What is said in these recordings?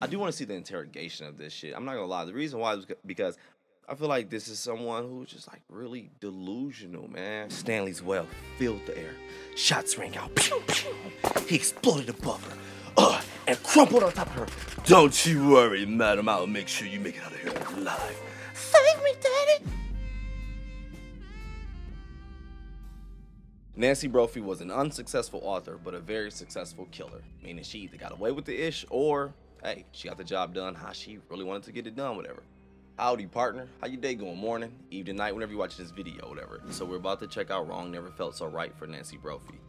I do want to see the interrogation of this shit. I'm not gonna lie. The reason why is because I feel like this is someone who's just like really delusional, man. Stanley's well filled the air. Shots rang out. Pew, pew. He exploded above her, and crumpled on top of her. Don't you worry, madam. I'll make sure you make it out of here alive. Save me, daddy. Nancy Brophy was an unsuccessful author, but a very successful killer. Meaning she either got away with the ish or, hey, she got the job done how she really wanted to get it done, whatever. Howdy, partner. How your day going? Morning, evening, night, whenever you watch this video, whatever. So we're about to check out Wrong Never Felt So Right for Nancy Brophy.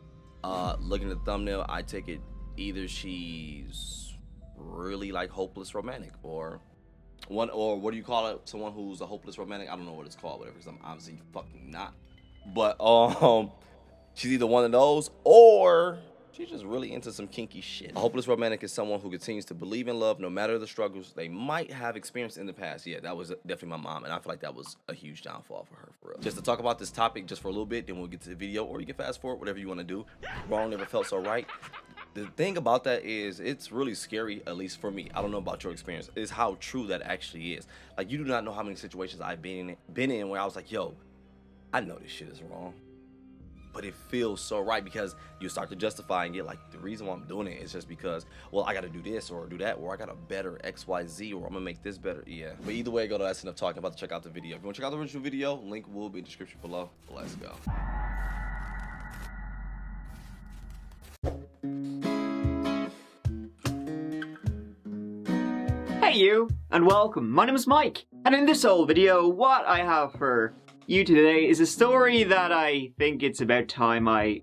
Looking at the thumbnail, I take it either she's really like hopeless romantic or what do you call it? Someone who's a hopeless romantic? I don't know what it's called, whatever, because I'm obviously fucking not. But she's either one of those or she's just really into some kinky shit. A hopeless romantic is someone who continues to believe in love no matter the struggles they might have experienced in the past. Yeah, that was definitely my mom, and I feel like that was a huge downfall for her, for real. Just to talk about this topic just for a little bit, then we'll get to the video, or you can fast forward, whatever you want to do. Wrong Never Felt So Right. The thing about that is it's really scary, at least for me. I don't know about your experience, is how true that actually is. Like, you do not know how many situations I've been in where I was like, yo, I know this shit is wrong, but it feels so right, because you start to justify and get like, the reason why I'm doing it is just because, well, I got to do this or do that, or I got a better XYZ, or I'm gonna make this better. Yeah, but either way, go to that's enough talking. I'm about to check out the video. If you want to check out the original video, link will be in the description below. Let's go. Hey you, and welcome. My name is Mike, and in this old video, what I have for you today is a story that I think it's about time I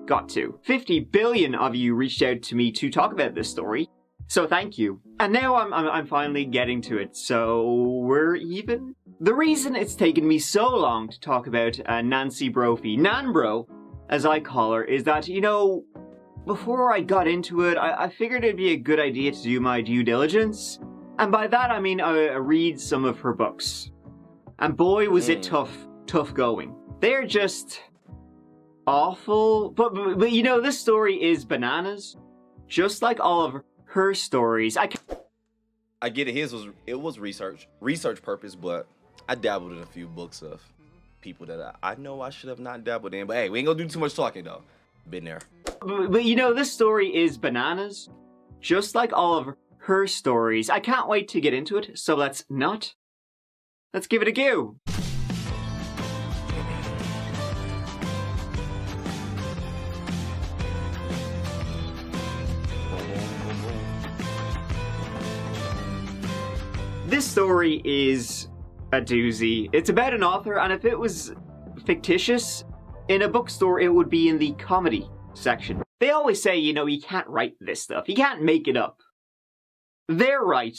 got to. 50 billion of you reached out to me to talk about this story, so thank you. And now I'm finally getting to it, so we're even. The reason it's taken me so long to talk about Nancy Brophy, Nanbro, as I call her, is that, you know, before I got into it, I figured it'd be a good idea to do my due diligence. And by that I mean I read some of her books. And boy was it tough going. They're just awful. But you know, this story is bananas. Just like all of her stories. I get it, it was research purpose, but I dabbled in a few books of people that I know I should have not dabbled in. But hey, we ain't gonna do too much talking though. Been there. But you know, this story is bananas. Just like all of her stories. I can't wait to get into it, so let's give it a go. This story is a doozy. It's about an author, and if it was fictitious, in a bookstore it would be in the comedy section. They always say, you know, you can't write this stuff. You can't make it up. They're right.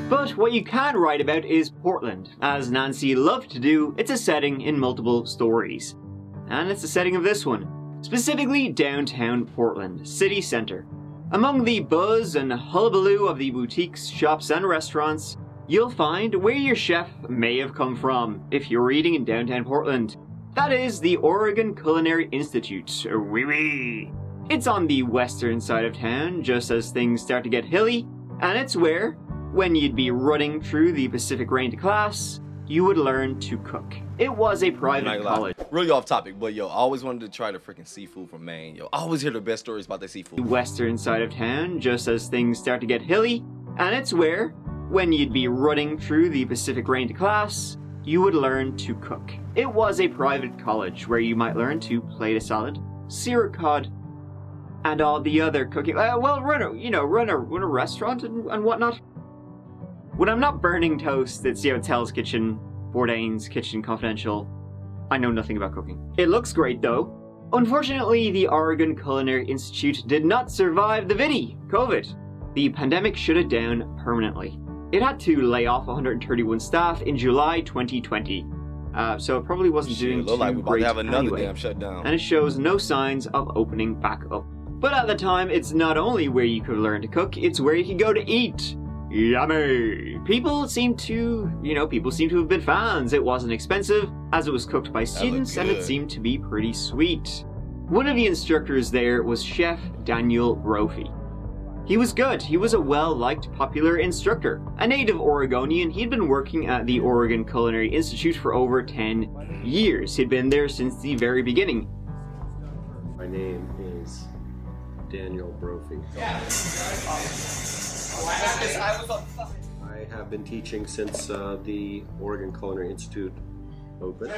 But what you can write about is Portland. As Nancy loved to do, it's a setting in multiple stories. And it's the setting of this one. Specifically downtown Portland, city center. Among the buzz and hullabaloo of the boutiques, shops and restaurants, you'll find where your chef may have come from if you're eating in downtown Portland. That is the Oregon Culinary Institute. Wee wee. It's on the western side of town, just as things start to get hilly, and it's where, when you'd be running through the Pacific Rain to class, you would learn to cook. It was a private college. Really off topic, but yo, I always wanted to try the freaking seafood from Maine. Yo, I always hear the best stories about the seafood. The western side of town, just as things start to get hilly, and it's where, when you'd be running through the Pacific Rain to class, you would learn to cook. It was a private college where you might learn to plate a salad, sear a cod, and all the other cooking. Well, run a restaurant and whatnot. When I'm not burning toast, it's Hell's Kitchen, Bourdain's Kitchen Confidential. I know nothing about cooking. It looks great though. Unfortunately, the Oregon Culinary Institute did not survive the COVID. The pandemic shut it down permanently. It had to lay off 131 staff in July 2020. So it probably wasn't doing too like we're about great to have another anyway. damn shutdown. And it shows no signs of opening back up. But at the time, it's not only where you could learn to cook, it's where you could go to eat. Yummy! People seem to have been fans. It wasn't expensive, as it was cooked by students, and it seemed to be pretty sweet. One of the instructors there was Chef Daniel Brophy. He was good. He was a well-liked, popular instructor. A native Oregonian, he'd been working at the Oregon Culinary Institute for over 10 years. He'd been there since the very beginning. My name is Daniel Brophy. I have been teaching since the Oregon Culinary Institute opened.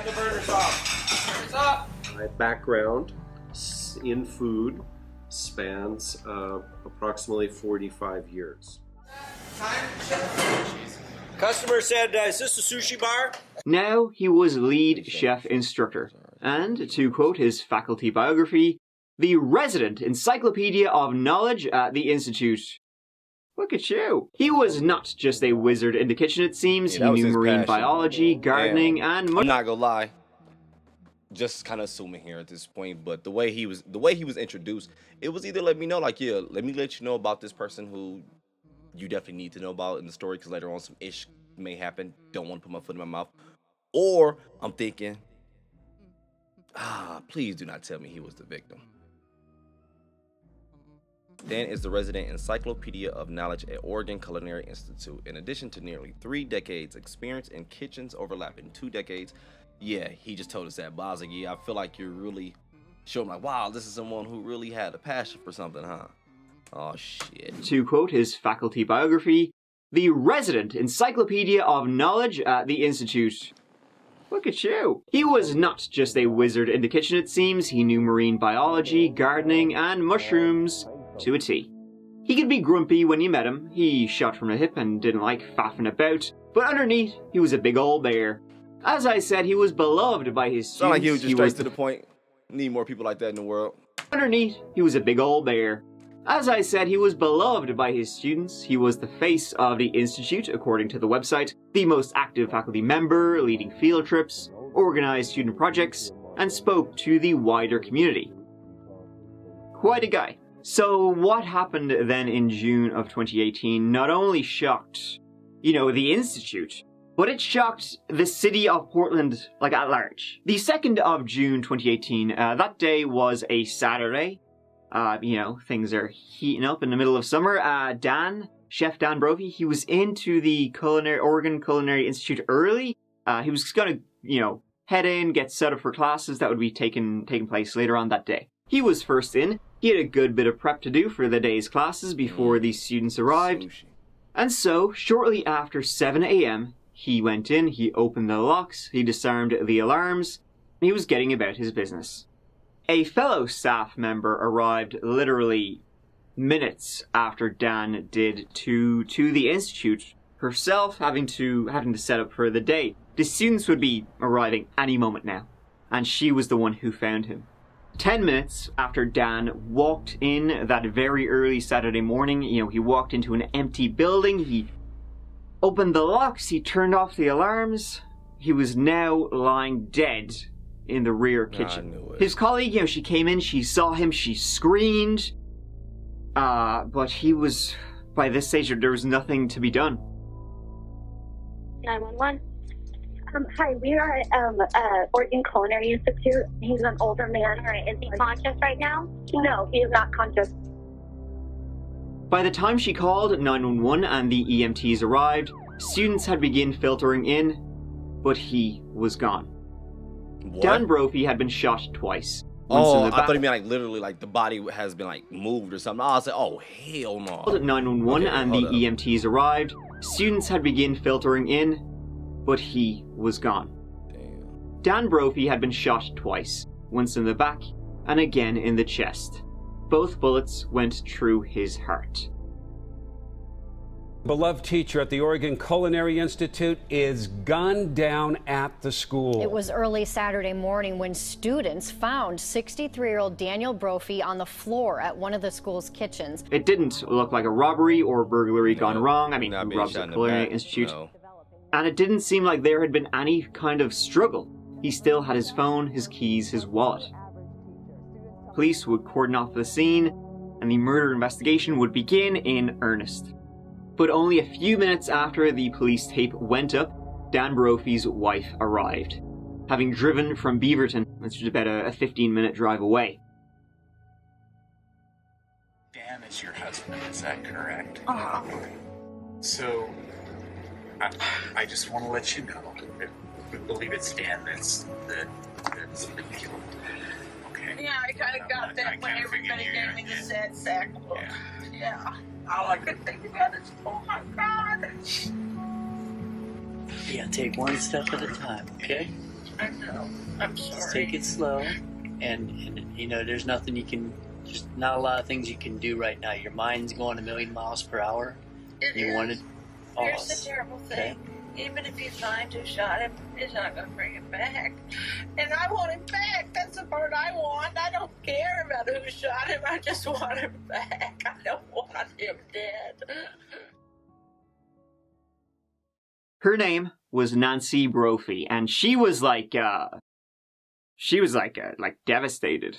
My background in food spans approximately 45 years. Customer said, is this a sushi bar? Now he was lead chef instructor, and to quote his faculty biography, the resident encyclopedia of knowledge at the Institute. Look at you. He was not just a wizard in the kitchen, it seems. He knew marine biology, gardening, and I'm not gonna lie. Just kind of assuming here at this point, but the way he was introduced, it was either let me know, like, yeah, let me let you know about this person who you definitely need to know about in the story, because later on some ish may happen. Don't want to put my foot in my mouth. Or I'm thinking, please do not tell me he was the victim. Dan is the resident encyclopedia of knowledge at Oregon Culinary Institute. In addition to nearly 3 decades experience in kitchens overlapping 2 decades, yeah, he just told us that. But I was like, yeah, I feel like you're really showing, like, wow, this is someone who really had a passion for something, huh? Oh, shit. To quote his faculty biography, the resident encyclopedia of knowledge at the Institute. Look at you. He was not just a wizard in the kitchen, it seems. He knew marine biology, gardening, and mushrooms to a T. He could be grumpy when you met him. He shot from the hip and didn't like faffing about. But underneath, he was a big old bear. As I said, he was beloved by his students. Sound like he was just straight to the point. Need more people like that in the world. Underneath, he was a big old bear. As I said, he was beloved by his students. He was the face of the Institute, according to the website, the most active faculty member, leading field trips, organized student projects, and spoke to the wider community. Quite a guy. So what happened then in June of 2018 not only shocked, the Institute, but it shocked the city of Portland, like, at large. The 2nd of June 2018, that day was a Saturday. Things are heating up in the middle of summer. Chef Dan Brophy, he was into the Oregon Culinary Institute early. He was gonna, head in, get set up for classes that would be taking place later on that day. He was first in. He had a good bit of prep to do for the day's classes before the students arrived. Sushi. And so, shortly after 7 a.m., he went in, he opened the locks, he disarmed the alarms, and he was getting about his business. A fellow staff member arrived literally minutes after Dan did to the Institute herself, having to set up for the day. The students would be arriving any moment now, and she was the one who found him. 10 minutes after Dan walked in that very early Saturday morning, he walked into an empty building, he opened the locks, he turned off the alarms. He was now lying dead in the rear kitchen. I knew it. His colleague, she came in, she saw him, she screamed. But he was, by this stage, there was nothing to be done. 911. Hi, we are at Oregon Culinary Institute. He's an older man. All right, is he conscious right now? No, he is not conscious. By the time she called 911 and the EMTs arrived, students had begun filtering in, but he was gone. What? Dan Brophy had been shot twice. Once in Oh, the I back. thought he meant like literally like the body has been like moved or something. I was like, oh hell no. Called 911 Okay, and the hold up. EMTs arrived. Students had begun filtering in, but he was gone. Damn. Dan Brophy had been shot twice, once in the back and again in the chest. Both bullets went through his heart. Beloved teacher at the Oregon Culinary Institute is gunned down at the school. It was early Saturday morning when students found 63-year-old Daniel Brophy on the floor at one of the school's kitchens. It didn't look like a robbery or burglary gone wrong. I mean, Not who being robs shot a in the culinary back, institute? no. And it didn't seem like there had been any kind of struggle. He still had his phone, his keys, his wallet. Police would cordon off the scene, and the murder investigation would begin in earnest. But only a few minutes after the police tape went up, Dan Brophy's wife arrived, having driven from Beaverton, which is about a 15-minute drive away. Dan is your husband, is that correct? Uh-huh. So, I just want to let you know that we believe it's Dan that's been killed. Okay? Yeah, I kind of got that when everybody gave me the sad sack look. Yeah. All I could think about is, oh my God. Yeah, take one step at a time, okay? I know. I'm sorry. Just take it slow, and you know, there's nothing you can, just not a lot of things you can do right now. Your mind's going a million miles per hour. You want to Here's pause. the terrible thing. Okay? Even if you find who shot him, he's not going to bring him back. And I want him back. That's the part I want. I don't care about who shot him. I just want him back. I don't want him dead. Her name was Nancy Brophy, and she was like devastated.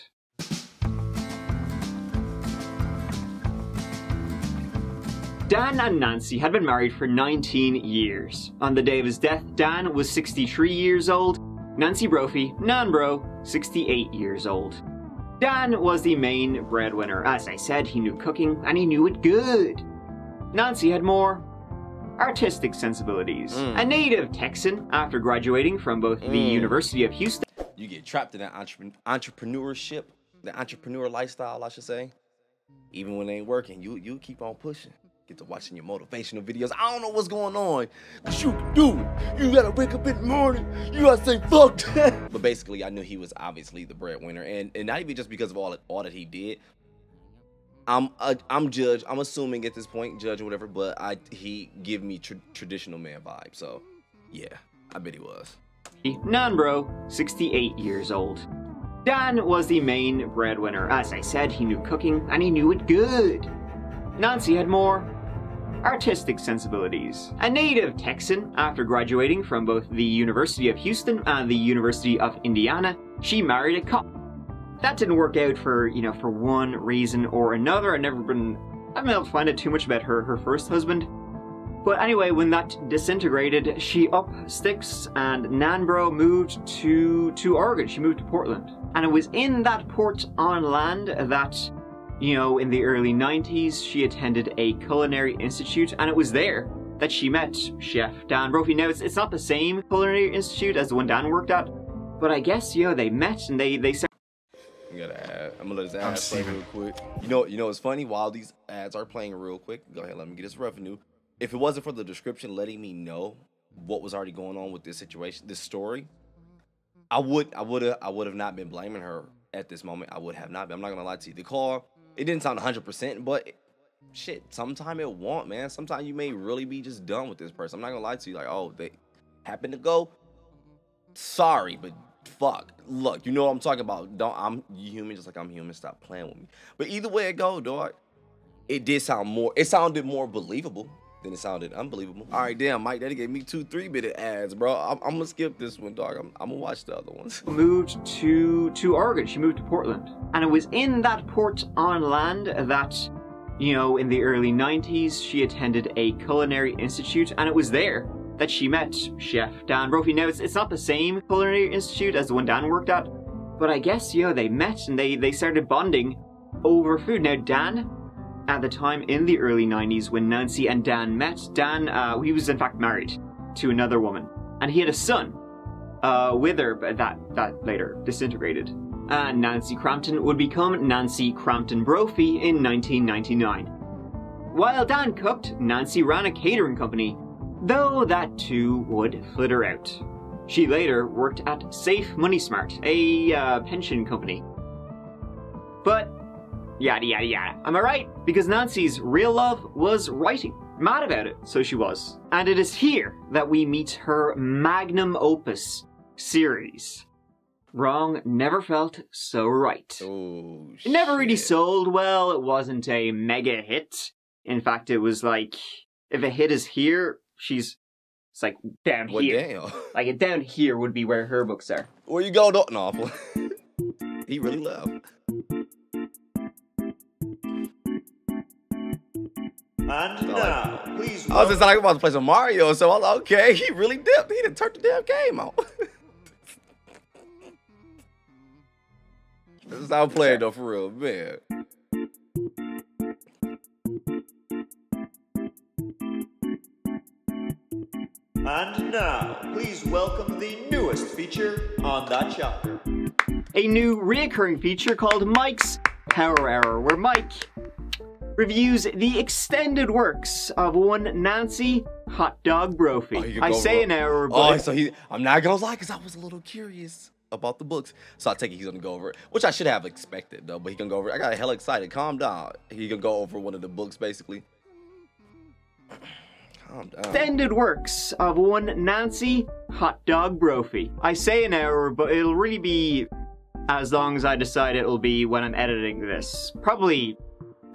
Dan and Nancy had been married for 19 years. On the day of his death, Dan was 63 years old, Nancy Brophy, Nan Bro, 68 years old. Dan was the main breadwinner. As I said, he knew cooking, and he knew it good. Nancy had more artistic sensibilities. A native Texan, after graduating from both the University of Houston. You get trapped in that entrepreneurship, the entrepreneur lifestyle, I should say. Even when it ain't working, you keep on pushing. Get to watching your motivational videos. I don't know what's going on, cause you can do it. You gotta wake up in the morning. You gotta say fuck that. But basically, I knew he was obviously the breadwinner, and not even just because of all that he did. I'm judge. I'm assuming at this point, judge or whatever. But he give me traditional man vibe. So yeah, I bet he was. Nan Bro, 68 years old. Dan was the main breadwinner. As I said, he knew cooking, and he knew it good. Nancy had more artistic sensibilities. A native Texan, after graduating from both the University of Houston and the University of Indiana, she married a cop. That didn't work out for one reason or another. I haven't been able to find out too much about her first husband. But anyway, when that disintegrated, she up sticks and Nanbro moved to Oregon. She moved to Portland. And it was in that port on land that, in the early 90s, she attended a culinary institute, and it was there that she met Chef Dan Brophy. Now, it's not the same culinary institute as the one Dan worked at, but I guess, they met and they started. You gotta add. I'm gonna let this ad play real quick. You know it's funny? While these ads are playing real quick, go ahead, let me get this revenue. If it wasn't for the description letting me know what was already going on with this situation, this story, I would have not been blaming her at this moment. I would have not been. I'm not gonna lie to you. The call, it didn't sound 100%, but shit, sometime it won't, man. Sometimes you may really be just done with this person. I'm not gonna lie to you. Like, oh, they happen to go. Sorry, but fuck. Look, you know what I'm talking about. I'm human just like I'm human. Stop playing with me. But either way it go, dog, it sounded more believable than it sounded unbelievable. All right, damn, Mike, that gave me 2 3-minute ads, bro. I'm gonna skip this one, dog. I'm gonna watch the other ones. Moved to Oregon. She moved to Portland. And it was in that port on land that, in the early 90s, she attended a culinary institute, and it was there that she met Chef Dan Brophy. Now, it's not the same culinary institute as the one Dan worked at, but I guess, they met and they started bonding over food. Now, Dan, at the time in the early 90s when Nancy and Dan met, Dan, he was in fact married to another woman, and he had a son with her, but that later disintegrated. And Nancy Crampton would become Nancy Crampton Brophy in 1999. While Dan cooked, Nancy ran a catering company, though that too would flitter out. She later worked at Safe Money Smart, a pension company. But yada yada yada. Am I right? Because Nancy's real love was writing. Mad about it, so she was. And it is here that we meet her magnum opus series. Wrong never felt so right. Oh, it never really sold well. It wasn't a mega hit. In fact, it was like, if a hit is here, it's like down here. Damn. Like down here would be where her books are. Where you go, don't awful. He really left. And now, please. I was just like about to play some Mario, so I was like, okay, he really dipped. He done turned the damn game out. This is how I'm playing though, for real, man. And now, please welcome the newest feature on that chapter. A new reoccurring feature called Mike's Power Hour, where Mike reviews the extended works of one Nancy Hot Dog Brophy. I say an hour, but I'm not gonna lie, because I was a little curious about the books. So I take it he's gonna go over it, which I should have expected though, but he can go over it. I got hella excited. Calm down. He can go over one of the books basically. Calm down. Extended works of one Nancy Hot Dog Brophy. I say an hour, but it'll really be as long as I decide it'll be when I'm editing this. Probably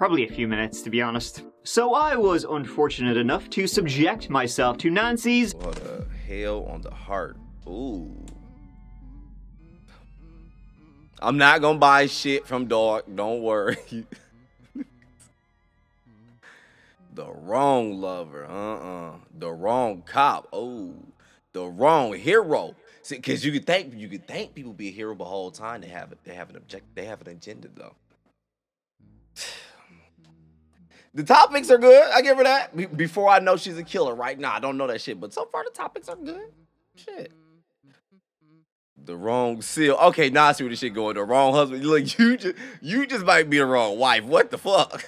a few minutes, to be honest. So I was unfortunate enough to subject myself to Nancy's What a hell on the heart. Ooh. I'm not gonna buy shit from dog, don't worry. The wrong lover, the wrong cop, oh, the wrong hero. See, cause you could think people be a hero the whole time. They have an agenda though. The topics are good. I give her that. Before I know she's a killer, right now I don't know that shit, but so far the topics are good. Shit. The wrong seal. Okay, now I see where this shit going. The wrong husband. Look, you just might be the wrong wife. What the fuck?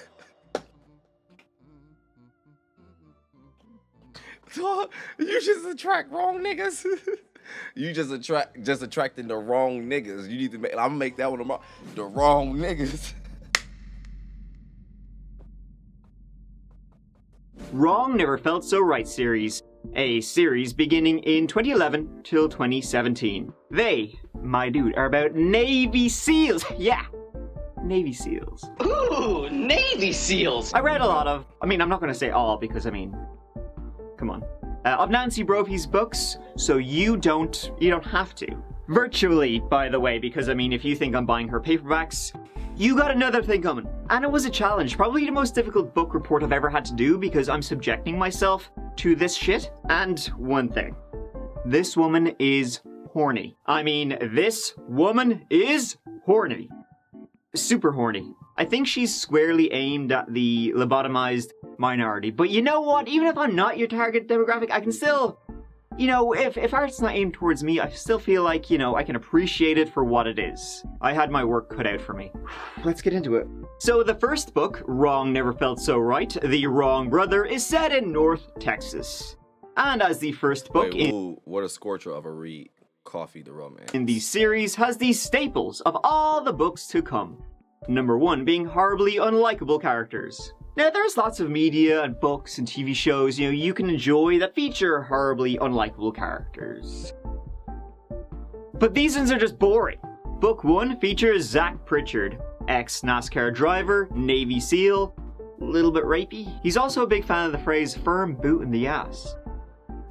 You just attract wrong niggas. You just attracting the wrong niggas. You need to make. I'm gonna make that one the wrong niggas. Wrong Never Felt So Right series. A series beginning in 2011 till 2017. They, my dude, are about Navy SEALs. Yeah, Navy SEAls. Ooh, Navy SEAls! I read a lot of, I'm not gonna say all because, come on. Of Nancy Brophy's books, so you don't have to. Virtually, by the way, because if you think I'm buying her paperbacks, you got another thing coming. And it was a challenge, probably the most difficult book report I've ever had to do because I'm subjecting myself to this shit. And one thing, this woman is horny. This woman is horny. Super horny. I think she's squarely aimed at the lobotomized minority. But you know what? Even if I'm not your target demographic, I can still, if art's not aimed towards me, I still feel like, I can appreciate it for what it is. I had my work cut out for me. Let's get into it. So the first book, Wrong Never Felt So Right, The Wrong Brother, is set in North Texas. And as the first book what a scorcher of a read. Coffee the Romance. In the series has the staples of all the books to come. Number 1 being horribly unlikable characters. Now, there's lots of media and books and TV shows, you can enjoy that feature horribly unlikable characters. But these ones are just boring. Book 1 features Zach Pritchard, ex-NASCAR driver, Navy SEAL, a little bit rapey. He's also a big fan of the phrase firm boot in the ass.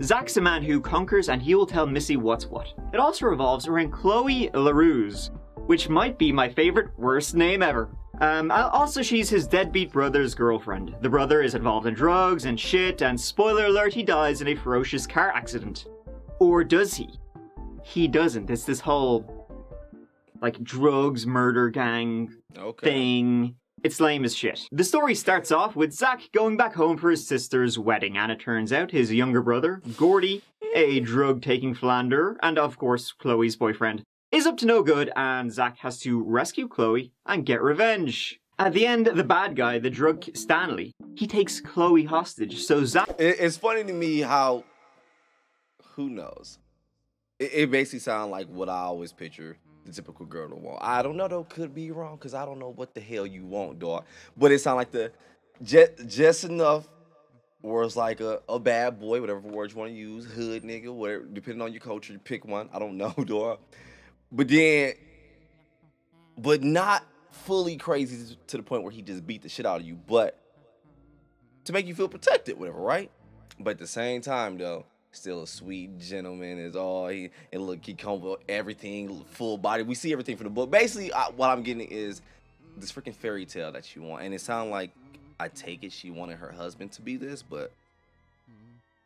Zach's a man who conquers and he will tell Missy what's what. It also revolves around Chloe LaRuse, which might be my favorite worst name ever. Also, she's his deadbeat brother's girlfriend. The brother is involved in drugs and shit, and spoiler alert, he dies in a ferocious car accident. Or does he? He doesn't. It's this whole, drugs, murder gang thing. It's lame as shit. The story starts off with Zach going back home for his sister's wedding, and it turns out his younger brother, Gordy, a drug-taking philanderer, and of course, Chloe's boyfriend, is up to no good, and Zach has to rescue Chloe and get revenge. At the end, the bad guy, the drug Stanley, he takes Chloe hostage, so Zach... It's funny to me how... Who knows? It basically sounds like what I always picture the typical girl to want. I don't know, though. Could be wrong, because I don't know what the hell you want, dog. But it sounds like the... Just enough where it's like a bad boy, whatever word you want to use, hood nigga, whatever, depending on your culture, you pick one. I don't know, dog. But not fully crazy to the point where he just beat the shit out of you, but to make you feel protected, whatever, right? But at the same time, though, still a sweet gentleman is all. He comes with everything, full body. We see everything from the book. Basically, what I'm getting is this freaking fairy tale that you want. And it sounds like, I take it she wanted her husband to be this, but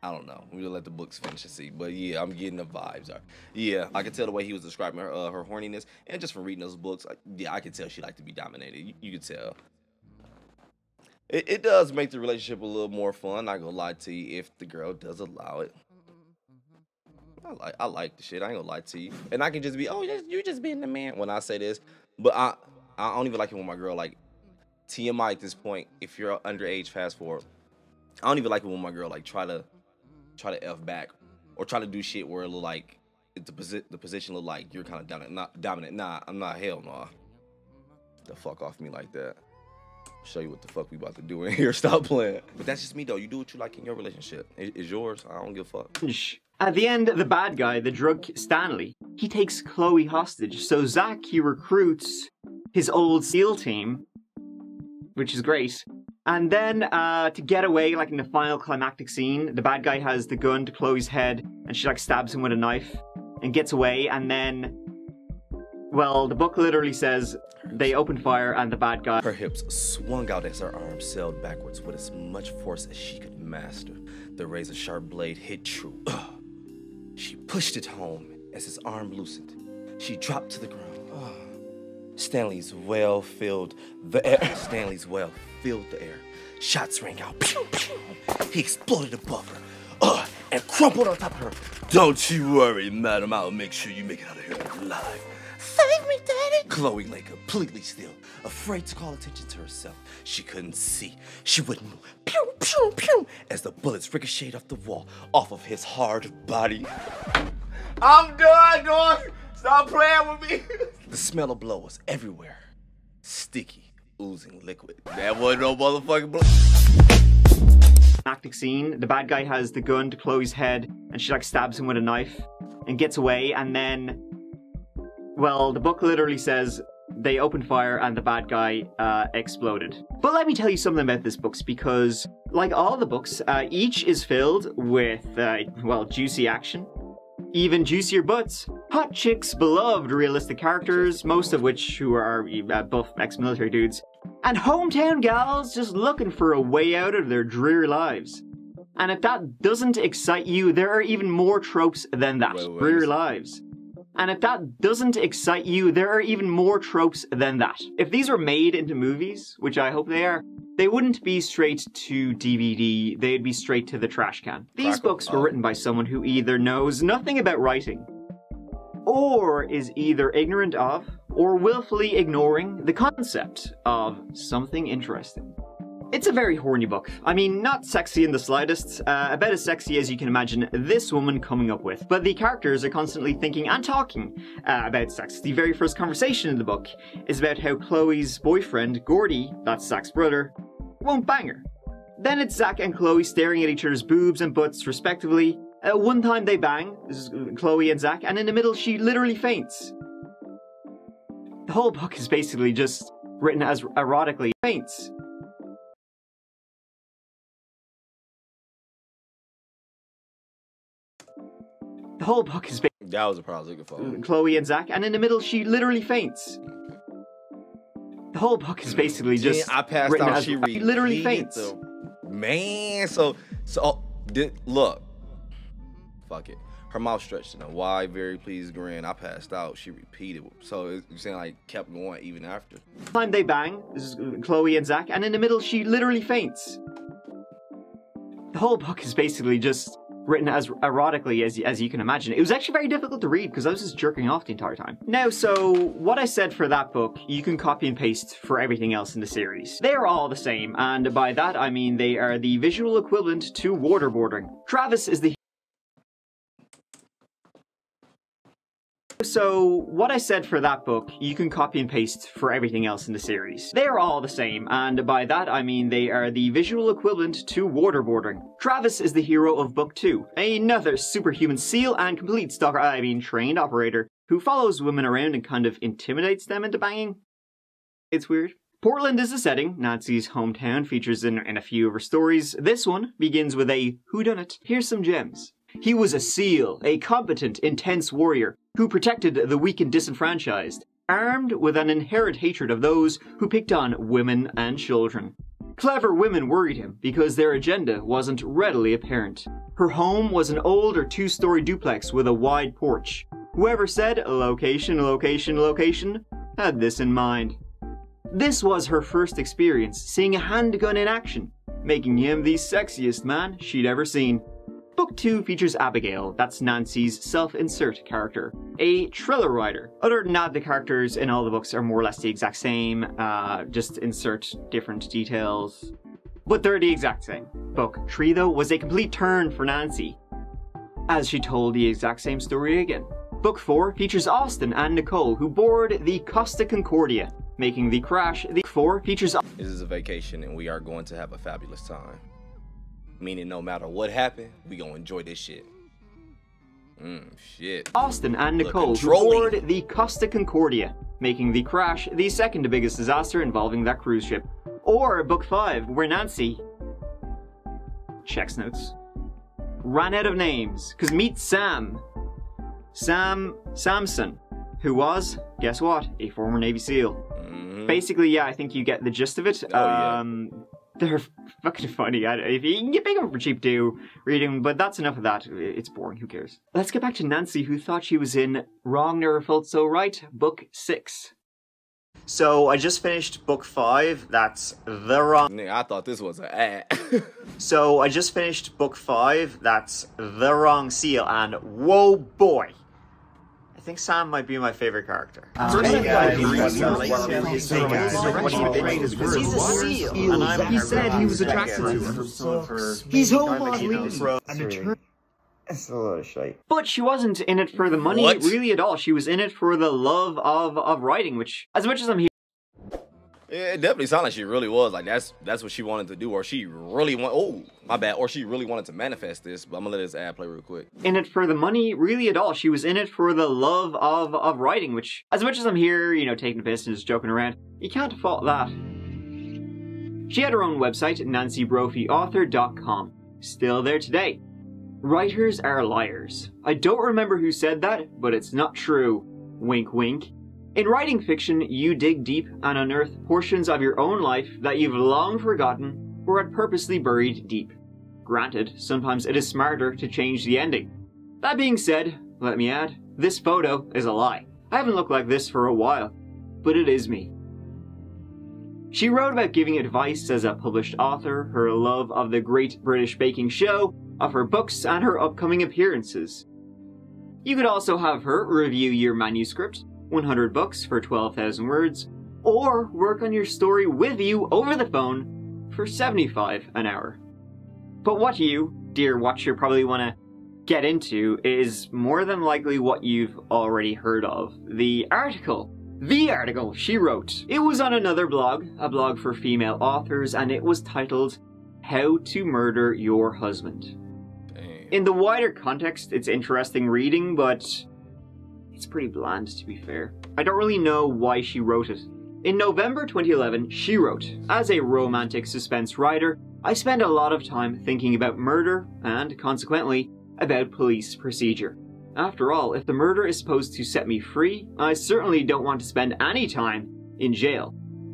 I don't know. We'll let the books finish and see. But yeah, I'm getting the vibes. Yeah, I can tell the way he was describing her horniness. And just from reading those books, yeah, I can tell she liked to be dominated. You can tell. It does make the relationship a little more fun. Not gonna lie to you, if the girl does allow it. I like the shit. I ain't gonna lie to you. And I can just be, oh, you just being the man when I say this. But I don't even like it when my girl, like, TMI at this point, if you're underage, fast forward. I don't even like it when my girl, like, try to F back or try to do shit where it look like the position look like you're kind of dominant. Nah, I'm not. Hell no. The fuck off me like that. Show you what the fuck we about to do in here. Stop playing. But that's just me though. You do what you like in your relationship. It's yours. I don't give a fuck. At the end, the bad guy, the drug Stanley, he takes Chloe hostage. So Zach, he recruits his old SEAL team, which is great. And then to get away, like in the final climactic scene, the bad guy has the gun to Chloe's head and she like stabs him with a knife and gets away. And then, well, the book literally says they open fire and the bad guy... Her hips swung out as her arms sailed backwards with as much force as she could master. The razor-sharp blade hit true. She pushed it home as his arm loosened. She dropped to the ground. Stanley's well filled the air. Stanley's well filled the air. Shots rang out. Pew, pew. He exploded above her and crumpled on top of her. Don't you worry, madam. I'll make sure you make it out of here alive. Save me, Daddy! Chloe lay completely still, afraid to call attention to herself. She couldn't see. She wouldn't move. Pew, pew, pew, as the bullets ricocheted off the wall, off of his hard body. I'm done, dog! Stop playing with me! The smell of blood was everywhere. Sticky, oozing liquid. That wasn't no motherfucking blood. Climactic scene, the bad guy has the gun to Chloe's head and she like stabs him with a knife and gets away. And then, well, the book literally says they opened fire and the bad guy exploded. But let me tell you something about this book, because like all the books, each is filled with, well, juicy action, even juicier butts, hot chicks, beloved realistic characters, most of which who are buff ex-military dudes, and hometown gals just looking for a way out of their dreary lives. And if that doesn't excite you, there are even more tropes than that. Dreary lives. And if that doesn't excite you, there are even more tropes than that. If these were made into movies, which I hope they are, they wouldn't be straight to DVD, they'd be straight to the trash can. These books were written by someone who either knows nothing about writing, or is either ignorant of, or willfully ignoring the concept of something interesting. It's a very horny book. I mean, not sexy in the slightest, about as sexy as you can imagine this woman coming up with. But the characters are constantly thinking and talking about sex. The very first conversation in the book is about how Chloe's boyfriend, Gordy, that's Zach's brother, won't bang her. Then it's Zach and Chloe staring at each other's boobs and butts respectively. One time they bang, this is Chloe and Zach, and in the middle she literally faints. The whole book is basically just written as erotically faints. The whole book is that was a problem. Chloe and Zach, and in the middle she literally faints. The whole book is basically just I passed written out. As she literally faints. Man, look, fuck it. Her mouth stretched in a wide, very pleased grin. I passed out. She repeated. So you're saying like kept going even after. The time they bang, this is Chloe and Zach, and in the middle she literally faints. The whole book is basically just written as erotically as you can imagine. It was actually very difficult to read because I was just jerking off the entire time. Now, so what I said for that book, you can copy and paste for everything else in the series. They're all the same, and by that I mean they are the visual equivalent to waterboarding. Travis is the... So, what I said for that book, you can copy and paste for everything else in the series. They are all the same, and by that I mean they are the visual equivalent to waterboarding. Travis is the hero of book 2, another superhuman SEAL and complete trained operator who follows women around and kind of intimidates them into banging. It's weird. Portland is the setting. Nancy's hometown features in a few of her stories. This one begins with a whodunit. Here's some gems. He was a SEAL, a competent, intense warrior who protected the weak and disenfranchised, armed with an inherent hatred of those who picked on women and children. Clever women worried him because their agenda wasn't readily apparent. Her home was an old or two-story duplex with a wide porch. Whoever said location, location, location had this in mind. This was her first experience seeing a handgun in action, making him the sexiest man she'd ever seen. Book 2 features Abigail, that's Nancy's self-insert character, a thriller writer. Other than that, the characters in all the books are more or less the exact same, just insert different details. But they're the exact same. Book 3, though, was a complete turn for Nancy, as she told the exact same story again. Book 4 features Austin and Nicole, who board the Costa Concordia, making the crash. The 4 features... This is a vacation and we are going to have a fabulous time. Meaning no matter what happened, we gonna enjoy this shit. Shit. Austin and Nicole, who board the Costa Concordia, making the crash the second biggest disaster involving that cruise ship. Or Book 5, where Nancy... checks notes. Ran out of names, because meet Sam. Sam Samson, who was, guess what, a former Navy SEAL. Basically, yeah, I think you get the gist of it. They're fucking funny. If you can get pick them for cheap, do read them, but that's enough of that. It's boring, who cares? Let's get back to Nancy, who thought she was in Wrong Never Felt So Right, Book 6. So, I just finished Book 5, that's The Wrong... Nigga, I thought this was an ad. So, I just finished Book 5, that's The Wrong Seal, and whoa boy! I think Sam might be my favorite character. He's a seal, and he said he was attracted to her. He's homo. That's a lot of shite. But she wasn't in it for the money really at all. She was in it for the love of writing, which, as much as I'm here. Yeah, it definitely sounded like she really was. Like, that's what she wanted to do, or she really or she really wanted to manifest this, but I'm gonna let this ad play real quick. In it for the money, really at all. She was in it for the love of writing, which, as much as I'm here, you know, taking the piss and just joking around, you can't fault that. She had her own website, nancybrophyauthor.com. Still there today. Writers are liars. I don't remember who said that, but it's not true. Wink wink. In writing fiction, you dig deep and unearth portions of your own life that you've long forgotten or had purposely buried deep. Granted, sometimes it is smarter to change the ending. That being said, let me add, this photo is a lie. I haven't looked like this for a while, but it is me. She wrote about giving advice as a published author, her love of the Great British Baking Show, of her books, and her upcoming appearances. You could also have her review your manuscript, 100 books for 12,000 words, or work on your story with you over the phone for $75 an hour. But what you, dear watcher, probably want to get into is more than likely what you've already heard of. The article she wrote. It was on another blog, a blog for female authors, and it was titled, How to Murder Your Husband. In the wider context, it's interesting reading, but it's pretty bland, to be fair. I don't really know why she wrote it. In November 2011, she wrote, as a romantic suspense writer, I spend a lot of time thinking about murder and, consequently, about police procedure. After all, if the murder is supposed to set me free, I certainly don't want to spend any time in jail.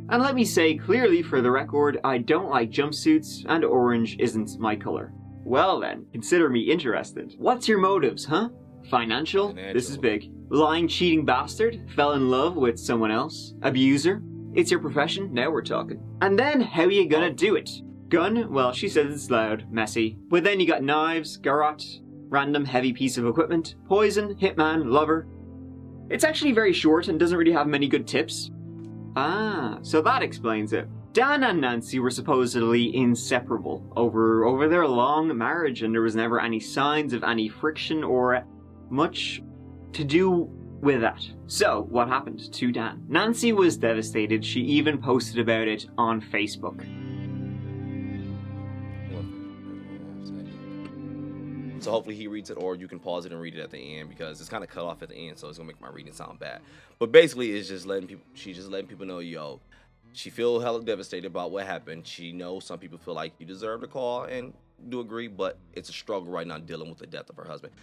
And let me say clearly for the record, I don't like jumpsuits, and orange isn't my color. Well then, consider me interested. What's your motives, huh? Financial? This is big. Lying, cheating bastard? Fell in love with someone else? Abuser? It's your profession? Now we're talking. And then, how you gonna do it? Gun? Well, she says it's loud, messy. But then you got knives, garrote, random heavy piece of equipment, poison, hitman, lover. It's actually very short and doesn't really have many good tips. Ah, so that explains it. Dan and Nancy were supposedly inseparable over their long marriage, and there was never any signs of any friction or much to do with that. So, what happened to Dan? Nancy was devastated. She even posted about it on Facebook. So hopefully he reads it, or you can pause it and read it at the end, because it's kind of cut off at the end, so it's gonna make my reading sound bad. But basically, it's just she's just letting people know, yo, she feel hella devastated about what happened. She knows some people feel like you deserve to call and do agree, but it's a struggle right now dealing with the death of her husband.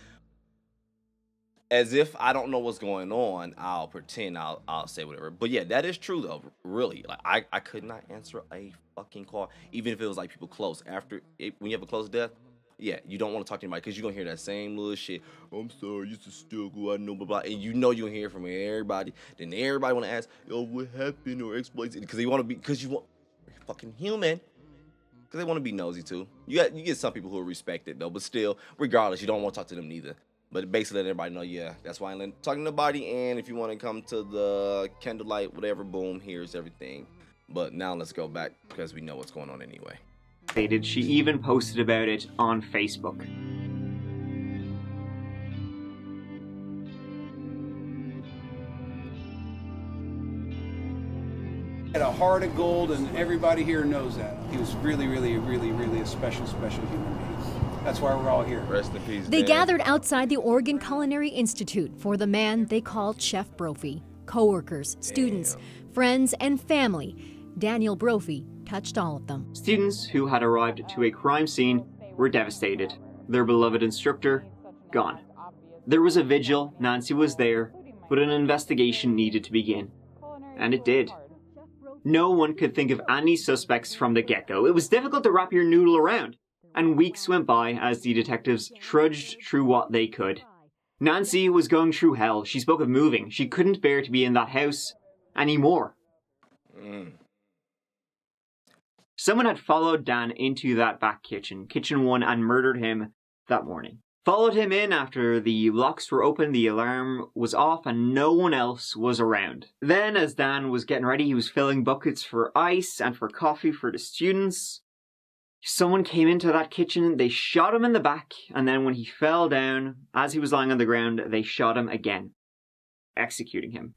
As if I don't know what's going on, I'll pretend I'll say whatever. But yeah, that is true though. Really, like I could not answer a fucking call, even if it was like people close. When you have a close death, yeah, you don't want to talk to anybody because you're gonna hear that same little shit. I'm sorry, it's a struggle, I know, blah blah. And you know you'll hear from everybody. Then everybody want to ask, yo, what happened or exploits it, because you want to be, because you want, you're fucking human. because they want to be nosy too. You get some people who respect it though, but still, regardless, you don't want to talk to them neither. But basically let everybody know, yeah, that's why I ain't talking to nobody. And if you want to come to the candlelight, whatever, boom, here's everything. But now let's go back because we know what's going on anyway. She even posted about it on Facebook. Had a heart of gold, and everybody here knows that. He was really a special human being. That's why we're all here. Rest in peace, They Dan. gathered outside the Oregon Culinary Institute for the man they called Chef Brophy. Co-workers, students, friends, and family. Daniel Brophy touched all of them. Students who had arrived to a crime scene were devastated. Their beloved instructor, gone. There was a vigil, Nancy was there, but an investigation needed to begin. And it did. No one could think of any suspects from the get-go. It was difficult to wrap your noodle around, and weeks went by as the detectives trudged through what they could. Nancy was going through hell. She spoke of moving. She couldn't bear to be in that house anymore. Someone had followed Dan into that back kitchen, Kitchen 1, and murdered him that morning. Followed him in after the locks were open, the alarm was off, and no one else was around. Then, as Dan was getting ready, he was filling buckets for ice and for coffee for the students. Someone came into that kitchen, they shot him in the back, and then when he fell down, as he was lying on the ground, they shot him again, executing him.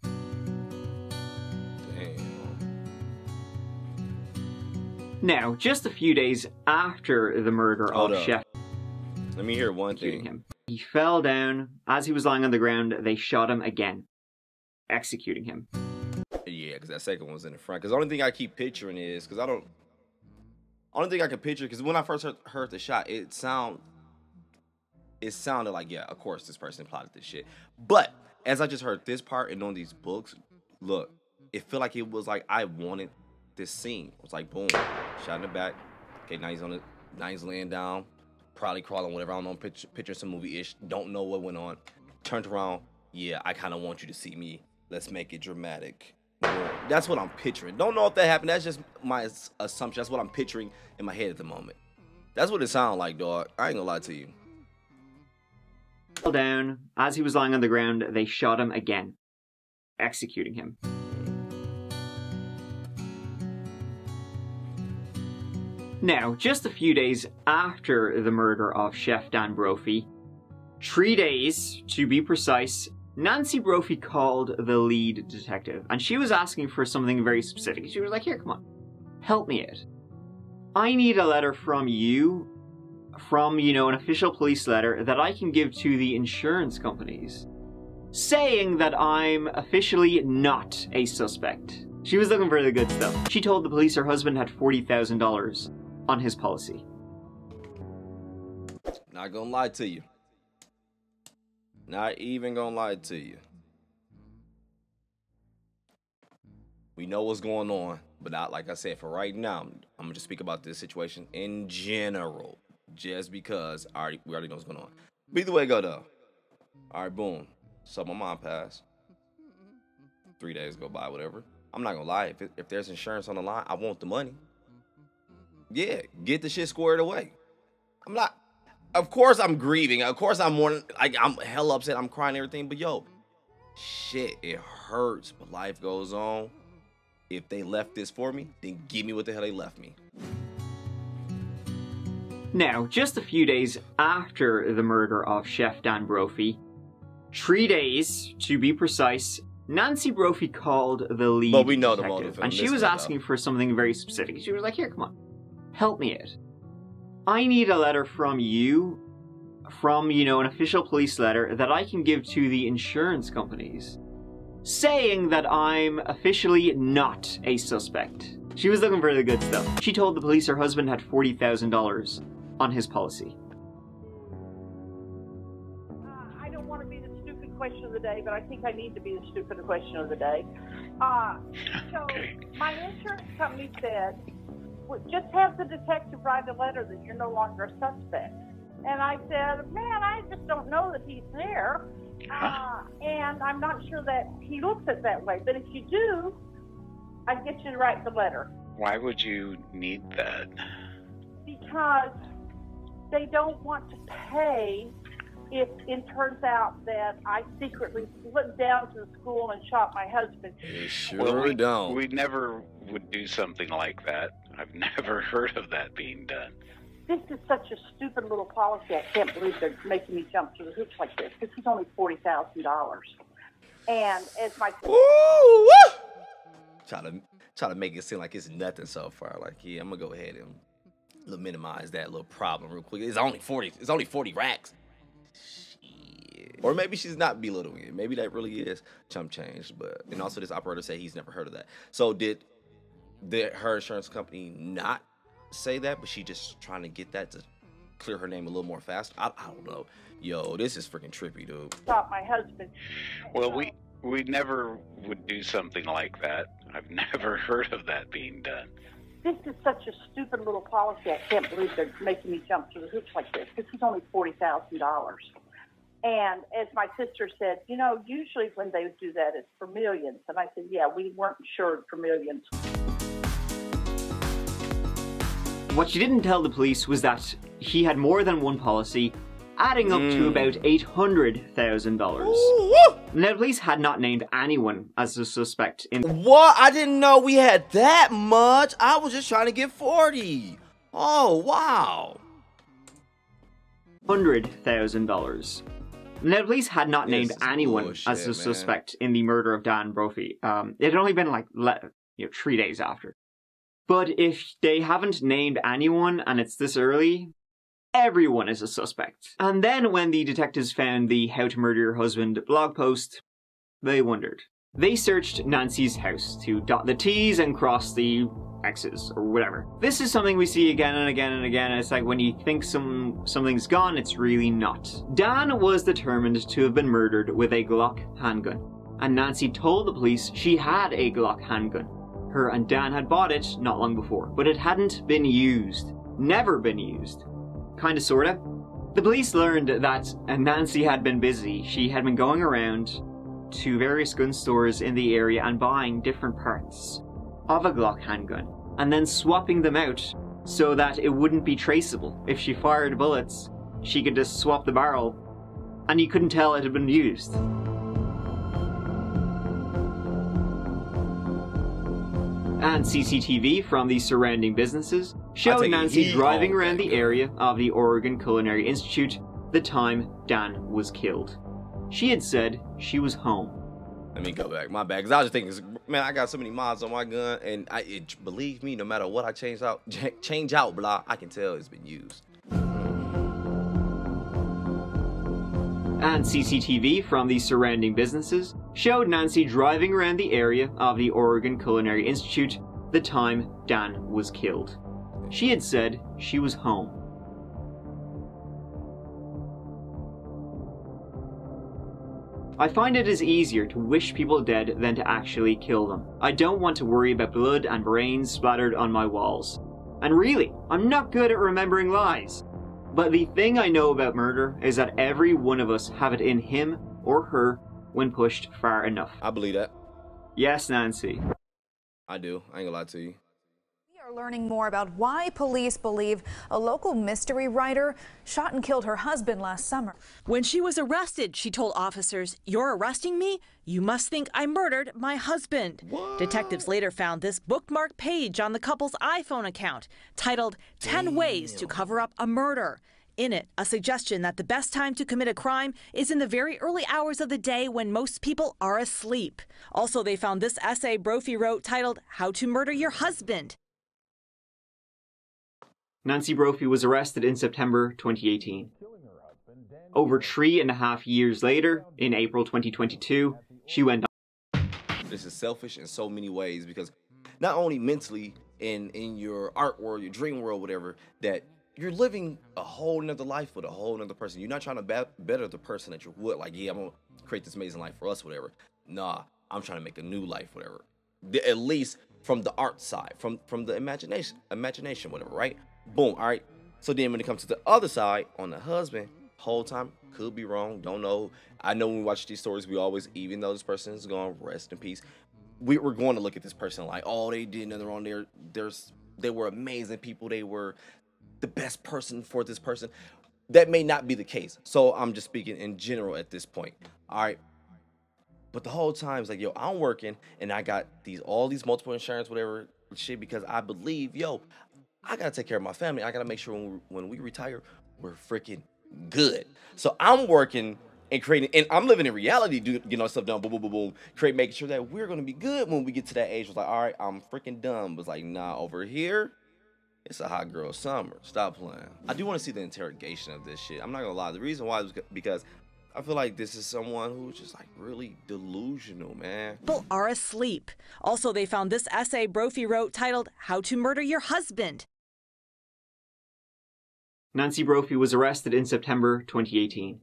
Now, just a few days after the murder of Chef... Let me hear one thing. He fell down. As he was lying on the ground, they shot him again, executing him. Yeah, because that second one was in the front. Because the only thing I keep picturing is, because I don't... Only thing I can picture, because when I first heard the shot, it sounded like, yeah, of course this person plotted this shit. But as I just heard this part and on these books, look, it felt like it was like I wanted this scene. It was like, boom, shot in the back. Okay, now he's on it. Now he's laying down, probably crawling, whatever. I don't know, picture some movie-ish. Don't know what went on. Turned around. Yeah, I kind of want you to see me. Let's make it dramatic. That's what I'm picturing. Don't know if that happened. That's just my assumption. That's what I'm picturing in my head at the moment. That's what it sounded like, dog. I ain't gonna lie to you. Fell down. As he was lying on the ground, they shot him again, executing him. Now, just a few days after the murder of Chef Dan Brophy, 3 days to be precise, Nancy Brophy called the lead detective, and she was asking for something very specific. She was like, here, come on, help me out. I need a letter from you, an official police letter that I can give to the insurance companies, saying that I'm officially not a suspect. She was looking for the good stuff. She told the police her husband had $40,000 on his policy. Not gonna lie to you. Not even gonna lie to you. We know what's going on, but not, like I said, for right now, I'm gonna just speak about this situation in general, just because we already know what's going on. But either way it go though. All right, boom. So my mom passed. 3 days go by, whatever. I'm not gonna lie. If there's insurance on the line, I want the money. Yeah, get the shit squared away. I'm not. Of course I'm grieving. Of course I'm more like I'm hella upset. I'm crying and everything. But yo, shit, it hurts. But life goes on. If they left this for me, then give me what the hell they left me. Now, just a few days after the murder of Chef Dan Brophy, 3 days to be precise, Nancy Brophy called the lead but we know detective, the motive, and she was asking for something very specific. She was like, here, come on, help me out. I need a letter from you, an official police letter that I can give to the insurance companies, saying that I'm officially not a suspect. She was looking for the good stuff. She told the police her husband had $40,000 on his policy. I don't want to be the stupid question of the day, but I think I need to be the stupid question of the day. So my insurance company said, just have the detective write a letter that you're no longer a suspect. And I said, man, I just don't know that he's there. And I'm not sure that he looks at it that way. But if you do, I'd get you to write the letter. Why would you need that? because they don't want to pay if it turns out that I secretly slipped down to the school and shot my husband. We never would do something like that. I've never heard of that being done. This is such a stupid little policy. I can't believe they're making me jump through the hoops like this. This is only $40,000. And as my... Woo! Try to make it seem like it's nothing so far. Like, yeah, I'm gonna go ahead and minimize that little problem real quick. It's only 40 racks. Shit. Or maybe she's not belittling it. Maybe that really is chump change. But and also this operator said he's never heard of that. So did her insurance company not say that, but she just trying to get that to clear her name a little more fast? I don't know. Yo, this is freaking trippy, dude. Shot my husband. Well, we never would do something like that. I've never heard of that being done. This is such a stupid little policy. I can't believe they're making me jump through the hoops like this. This is only $40,000. And as my sister said, you know, usually when they do that, it's for millions. And I said, yeah, we weren't insured for millions. What she didn't tell the police was that he had more than one policy, adding up to about $800,000. Now, the police had not named anyone as a suspect in... What? I didn't know we had that much. I was just trying to get 40. Oh, wow. $100,000. Now, the police had not named anyone as a suspect in the murder of Dan Brophy. It had only been like 3 days after. But if they haven't named anyone and it's this early, everyone is a suspect. And then when the detectives found the How to Murder Your Husband blog post, they wondered. They searched Nancy's house to dot the T's and cross the X's, or whatever. This is something we see again and again and again, and it's like when you think something's gone, it's really not. Dan was determined to have been murdered with a Glock handgun, and Nancy told the police she had a Glock handgun. Her and Dan had bought it not long before, but it hadn't been used. Never been used. Kinda sorta. The police learned that Nancy had been busy. She had been going around to various gun stores in the area and buying different parts of a Glock handgun, and then swapping them out so that it wouldn't be traceable. If she fired bullets, she could just swap the barrel, and you couldn't tell it had been used. And CCTV from the surrounding businesses showed Nancy driving around the area of the Oregon Culinary Institute the time Dan was killed. She had said she was home. Let me go back. My bad. Because I was just thinking, man, I got so many mods on my gun, and believe me, no matter what I change out, blah, I can tell it's been used. And CCTV from the surrounding businesses showed Nancy driving around the area of the Oregon Culinary Institute the time Dan was killed. She had said she was home. I find it is easier to wish people dead than to actually kill them. I don't want to worry about blood and brains splattered on my walls. And really, I'm not good at remembering lies. But the thing I know about murder is that every one of us have it in him or her when pushed far enough. I believe that. Yes, Nancy. I do. I ain't gonna lie to you. We are learning more about why police believe a local mystery writer shot and killed her husband last summer. When she was arrested, she told officers, "You're arresting me? You must think I murdered my husband." What? Detectives later found this bookmark page on the couple's iPhone account titled 10 Ways to Cover Up a Murder. In it, a suggestion that the best time to commit a crime is in the very early hours of the day when most people are asleep. Also, they found this essay Brophy wrote titled How to Murder Your Husband. Nancy Brophy was arrested in September 2018. Over 3.5 years later, in April 2022, she went on. This is selfish in so many ways, because not only mentally in your art world, your dream world, whatever, that you're living a whole nother life with a whole nother person. You're not trying to better the person that you would. Like, yeah, I'm gonna create this amazing life for us, whatever. Nah, I'm trying to make a new life, whatever. At least from the art side, from the imagination, whatever, right? Boom, all right. So then when it comes to the other side, on the husband, whole time, could be wrong, don't know. I know when we watch these stories, we always, even though this person is gone, rest in peace, we're going to look at this person like, oh, they did nothing wrong. They were amazing people. They were the best person for this person. That may not be the case. So I'm just speaking in general at this point. All right. But the whole time it's like, yo, I'm working and I got all these multiple insurance, whatever shit, because I believe, yo, I gotta take care of my family. I gotta make sure when we retire, we're freaking good. So I'm working and creating, and I'm living in reality, getting all stuff done, boom, boom, boom, boom, making sure that we're gonna be good when we get to that age. It's like, all right, I'm freaking done. But it's like, nah, over here, it's a hot girl summer. Stop playing. I do want to see the interrogation of this shit. I'm not gonna lie. The reason why is because I feel like this is someone who's just like really delusional, man. People are asleep. Also, they found this essay Brophy wrote titled How to Murder Your Husband. Nancy Brophy was arrested in September 2018.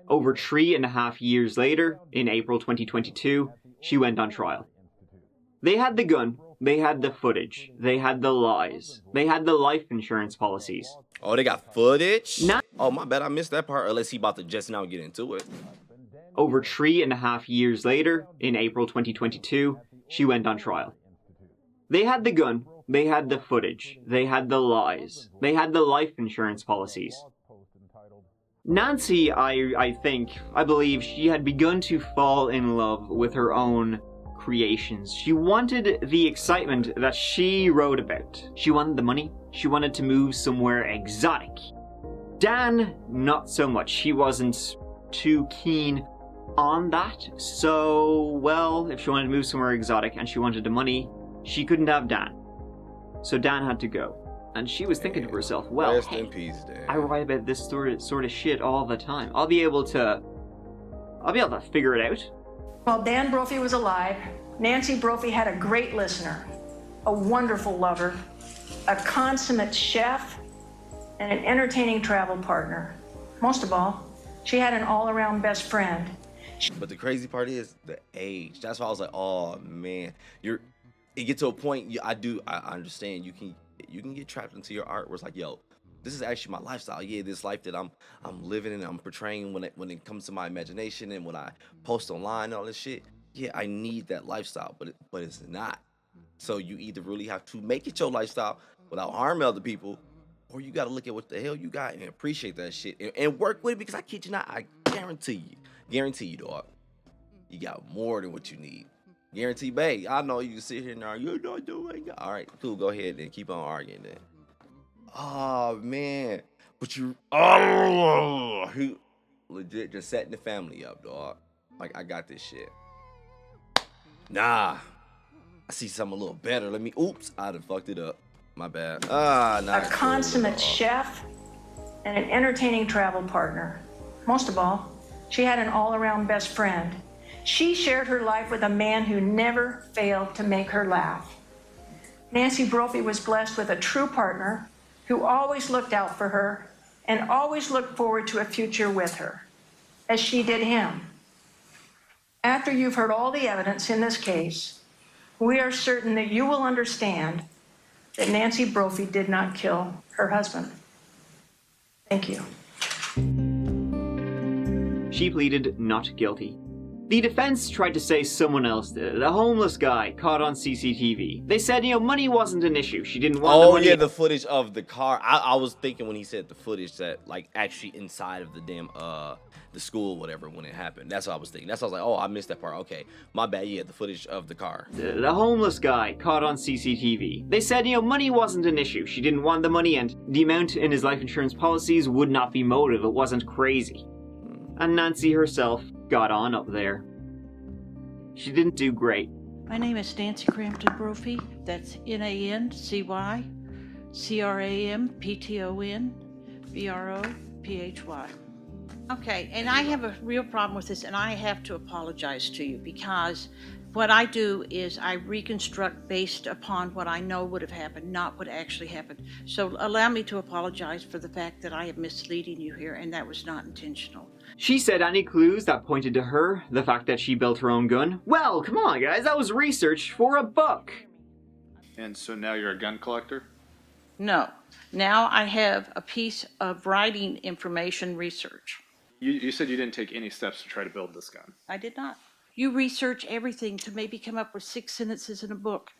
Over 3.5 years later, in April 2022, she went on trial. They had the gun, they had the footage, they had the lies, they had the life insurance policies. Oh, they got footage? Oh, my bad, I missed that part, unless he about to just now get into it. Over 3.5 years later, in April 2022, she went on trial. They had the gun, they had the footage, they had the lies, they had the life insurance policies. Nancy, I believe she had begun to fall in love with her own creations. She wanted the excitement that she wrote about. She wanted the money. She wanted to move somewhere exotic. Dan, not so much. He wasn't too keen on that. So, well, if she wanted to move somewhere exotic and she wanted the money, she couldn't have Dan. So Dan had to go. And she was thinking to herself, well, rest in peace, Dan. I write about this sort of shit all the time. I'll be able to figure it out. While Dan Brophy was alive, Nancy Brophy had a great listener, a wonderful lover, a consummate chef, and an entertaining travel partner. Most of all, she had an all-around best friend. But the crazy part is the age. That's why I was like, oh man, it gets to a point. I understand. You can get trapped into your art where it's like, yo, this is actually my lifestyle. Yeah, this life that I'm living and I'm portraying when it comes to my imagination and when I post online and all this shit. Yeah, I need that lifestyle, but it's not. So you either really have to make it your lifestyle without harming other people, or you got to look at what the hell you got and appreciate that shit and work with it, because I kid you not, I guarantee you, dog, you got more than what you need. Guarantee, babe. I know you can sit here and argue, you're not doing it. All right, cool, go ahead and keep on arguing then. Oh, man. But he legit just setting the family up, dog. Like, I got this shit. Nah. I see something a little better. Oops, I done fucked it up. My bad. A consummate chef and an entertaining travel partner. Most of all, she had an all-around best friend. She shared her life with a man who never failed to make her laugh. Nancy Brophy was blessed with a true partner who always looked out for her and always looked forward to a future with her, as she did him. After you've heard all the evidence in this case, we are certain that you will understand that Nancy Brophy did not kill her husband. Thank you. She pleaded not guilty. The defense tried to say someone else did it, a homeless guy caught on CCTV. They said, money wasn't an issue. She didn't want the money. Oh, yeah, the footage of the car. I was thinking when he said the footage that, like, actually inside of the damn, the school, whatever, when it happened. That's what I was thinking. That's why I was like, oh, I missed that part. Okay, my bad. Yeah, the footage of the car. The homeless guy caught on CCTV. They said, money wasn't an issue. She didn't want the money, and the amount in his life insurance policies would not be motive. It wasn't crazy. And Nancy herself got on up there. She didn't do great. My name is Nancy Crampton Brophy. That's NancyCramptonBrophy. Okay, and I have a real problem with this, and I have to apologize to you, because what I do is I reconstruct based upon what I know would have happened, not what actually happened. So allow me to apologize for the fact that I am misleading you here, and that was not intentional. She said any clues that pointed to her, the fact that she built her own gun. Well, come on guys, that was research for a book. And so now you're a gun collector? No. Now I have a piece of writing information research. You said you didn't take any steps to try to build this gun. I did not. You research everything to maybe come up with 6 sentences in a book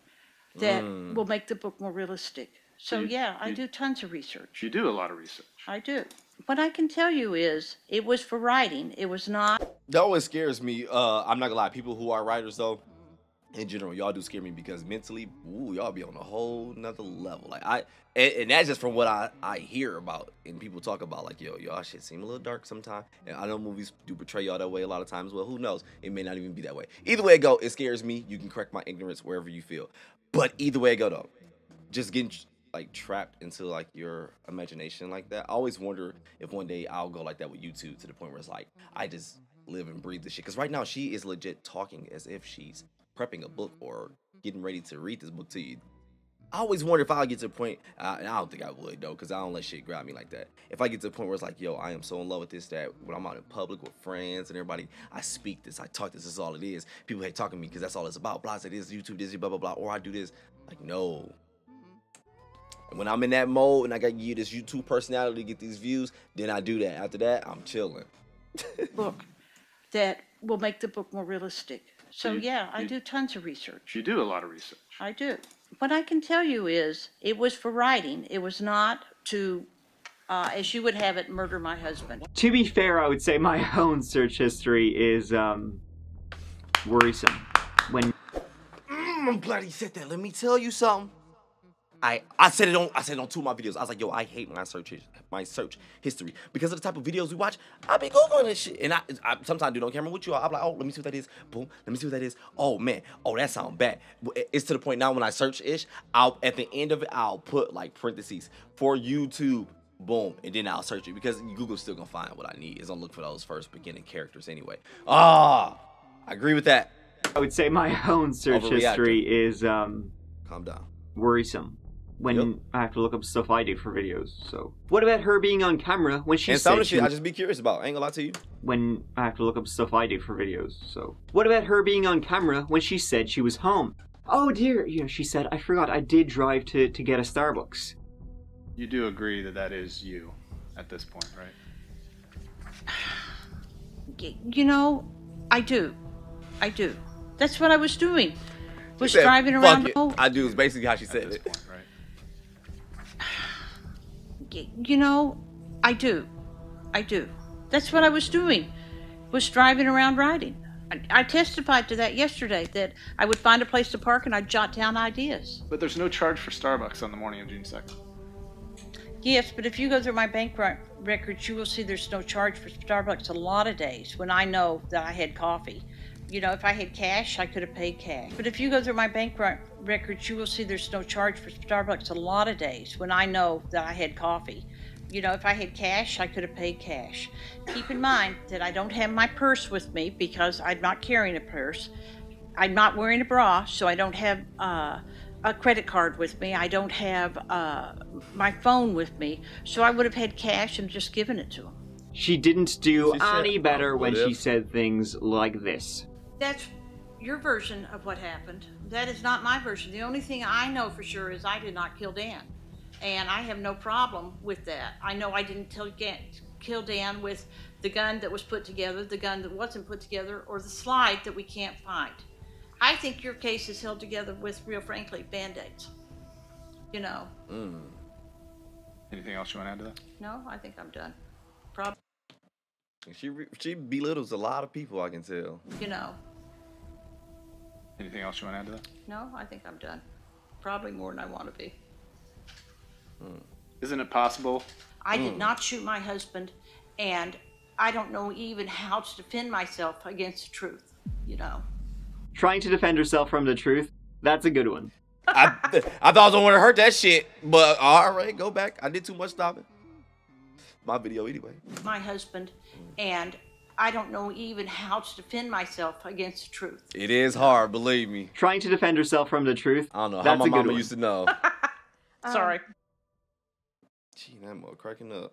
that will make the book more realistic. So yeah, I do tons of research. You do a lot of research. I do. What I can tell you is, it was for writing. It was not. That always scares me. I'm not gonna lie. People who are writers, though, in general, y'all do scare me because mentally, ooh, y'all be on a whole nother level. Like and that's just from what I hear about and people talk about. Like, yo, y'all shit seem a little dark sometimes. And I know movies do portray y'all that way a lot of times. Well, who knows? It may not even be that way. Either way it go, it scares me. You can correct my ignorance wherever you feel. But either way it go, though, just getting like trapped into like your imagination like that. I always wonder if one day I'll go like that with YouTube to the point where it's like I just live and breathe this shit. Because right now she is legit talking as if she's prepping a book or getting ready to read this book to you. I always wonder if I'll get to the point, and I don't think I would though, because I don't let shit grab me like that. If I get to the point where it's like, yo, I am so in love with this that when I'm out in public with friends and everybody, I speak this, I talk this is all it is. People hate talking to me because that's all it's about. Blah, say this, YouTube, this, blah, blah, blah, or I do this. Like, no. And when I'm in that mode and I got to give this YouTube personality to get these views, then I do that. After that, I'm chilling. Book that will make the book more realistic. So yeah, I do tons of research. You do a lot of research. I do. What I can tell you is, it was for writing. It was not to, as you would have it, murder my husband. To be fair, I would say my own search history is worrisome. When I'm glad he said that. Let me tell you something. I said it on two of my videos. I was like, yo, I hate my search history because of the type of videos we watch. I be googling this shit, and I sometimes do it on camera with you. I'm like, oh, let me see what that is. Boom, let me see what that is. Oh man, oh that sounds bad. It's to the point now when I search I'll at the end of it I'll put like parentheses for YouTube. Boom, and then I'll search it because Google's still gonna find what I need. It's gonna look for those first beginning characters anyway. I agree with that. I would say my own search history is calm down. Worrisome. When I have to look up stuff I do for videos, so. What about her being on camera when she said some of the shit I just be curious about, I ain't gonna lie to you. When I have to look up stuff I do for videos, so. What about her being on camera when she said she was home? Oh dear, yeah, she said, I forgot I did drive to get a Starbucks. You do agree that that is you at this point, right? You know, I do. That's what I was doing. Was driving around. I do is basically how she said it. Point, right? You know, I do. That's what I was doing. Was driving around writing. I testified to that yesterday, that I would find a place to park and I'd jot down ideas. But there's no charge for Starbucks on the morning of June 2nd. Yes, but if you go through my bank records, you will see there's no charge for Starbucks a lot of days when I know that I had coffee. You know, if I had cash, I could have paid cash. But if you go through my bank records, you will see there's no charge for Starbucks a lot of days when I know that I had coffee. You know, if I had cash, I could have paid cash. Keep in mind that I don't have my purse with me because I'm not carrying a purse. I'm not wearing a bra, so I don't have a credit card with me. I don't have my phone with me, so I would have had cash and just given it to him. She didn't do any better when she said things like this. That's your version of what happened. That is not my version. The only thing I know for sure is I did not kill Dan. And I have no problem with that. I know I didn't kill Dan with the gun that was put together, the gun that wasn't put together, or the slide that we can't find. I think your case is held together with, real frankly, Band-Aids. You know. Anything else you want to add to that? No, I think I'm done. Probably. She belittles a lot of people, I can tell. You know. Anything else you want to add to that? No, I think I'm done. Probably more than I want to be. Isn't it possible? I did not shoot my husband, and I don't know even how to defend myself against the truth, you know. Trying to defend herself from the truth, that's a good one. I thought I was gonna hurt that shit, but all right, go back. I did too much stopping. My video anyway. My husband, and I don't know even how to defend myself against the truth. It is hard, believe me. Trying to defend herself from the truth. I don't know how my mama used to know. Sorry. Gee, that mother cracking up.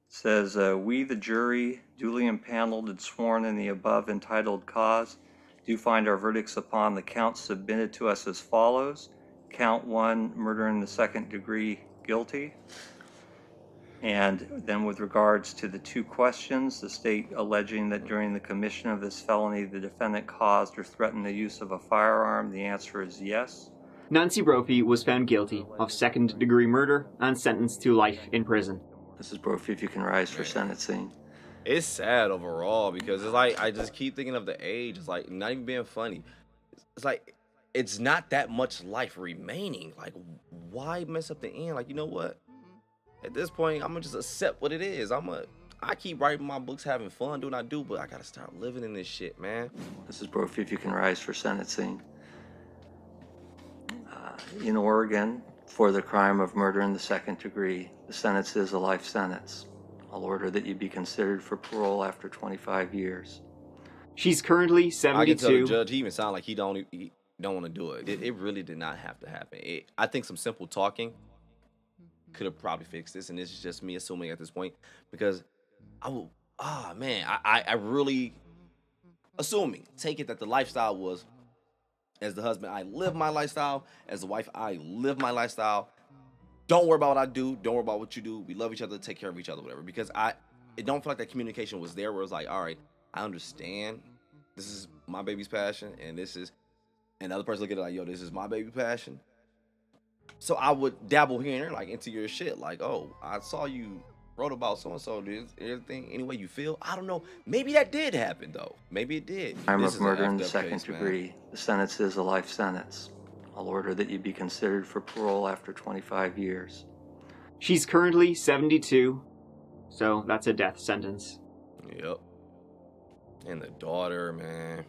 Says, we, the jury, duly impaneled and sworn in the above entitled cause, do find our verdicts upon the counts submitted to us as follows. Count 1, murder in the second degree, guilty. And then with regards to the two questions, the state alleging that during the commission of this felony, the defendant caused or threatened the use of a firearm, the answer is yes. Nancy Brophy was found guilty of second-degree murder and sentenced to life in prison. Mrs. Brophy, if you can rise for sentencing. It's sad overall because it's like I just keep thinking of the age. It's like not even being funny. It's like it's not that much life remaining. Like why mess up the end? Like you know what? At this point, I'm gonna just accept what it is. I keep writing my books, having fun, doing what I do, but I gotta start living in this shit, man. Mrs. Brophy, if you can rise for sentencing. In Oregon, for the crime of murder in the second degree, the sentence is a life sentence. I'll order that you be considered for parole after 25 years. She's currently 72. I can tell the judge, he even sound like he don't want to do it. It really did not have to happen. I think some simple talking could have probably fixed this, and this is just me assuming at this point, because I really assuming, take it that the lifestyle was, as the husband, I live my lifestyle. As the wife, I live my lifestyle. Don't worry about what I do. Don't worry about what you do. We love each other, take care of each other, whatever. Because it don't feel like that communication was there where it was like, all right, I understand this is my baby's passion, and this is, and the other person look at it like, yo, this is my baby passion. So I would dabble here and there, like, into your shit. Like, oh, I saw you wrote about so-and-so, everything, any way you feel. I don't know. Maybe that did happen, though. Maybe it did. Crime of murder in the second degree. The sentence is a life sentence. I'll order that you be considered for parole after 25 years. She's currently 72, so that's a death sentence. Yep. And the daughter, man.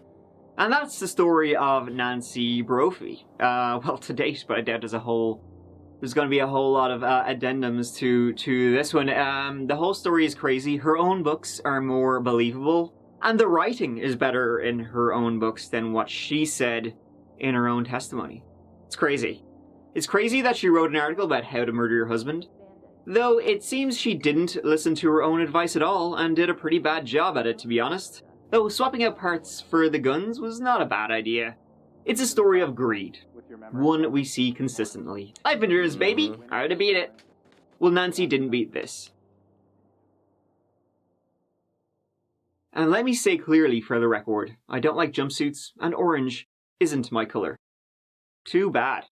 And that's the story of Nancy Brophy. Well, to date, but I doubt there's going to be a whole lot of addendums to this one. The whole story is crazy. Her own books are more believable, and the writing is better in her own books than what she said in her own testimony. It's crazy. It's crazy that she wrote an article about how to murder your husband, though it seems she didn't listen to her own advice at all and did a pretty bad job at it, to be honest. Though swapping out parts for the guns was not a bad idea. It's a story of greed, one we see consistently. Life endures, baby. How to beat it? Well, Nancy didn't beat this. And let me say clearly for the record, I don't like jumpsuits, and orange isn't my color. Too bad.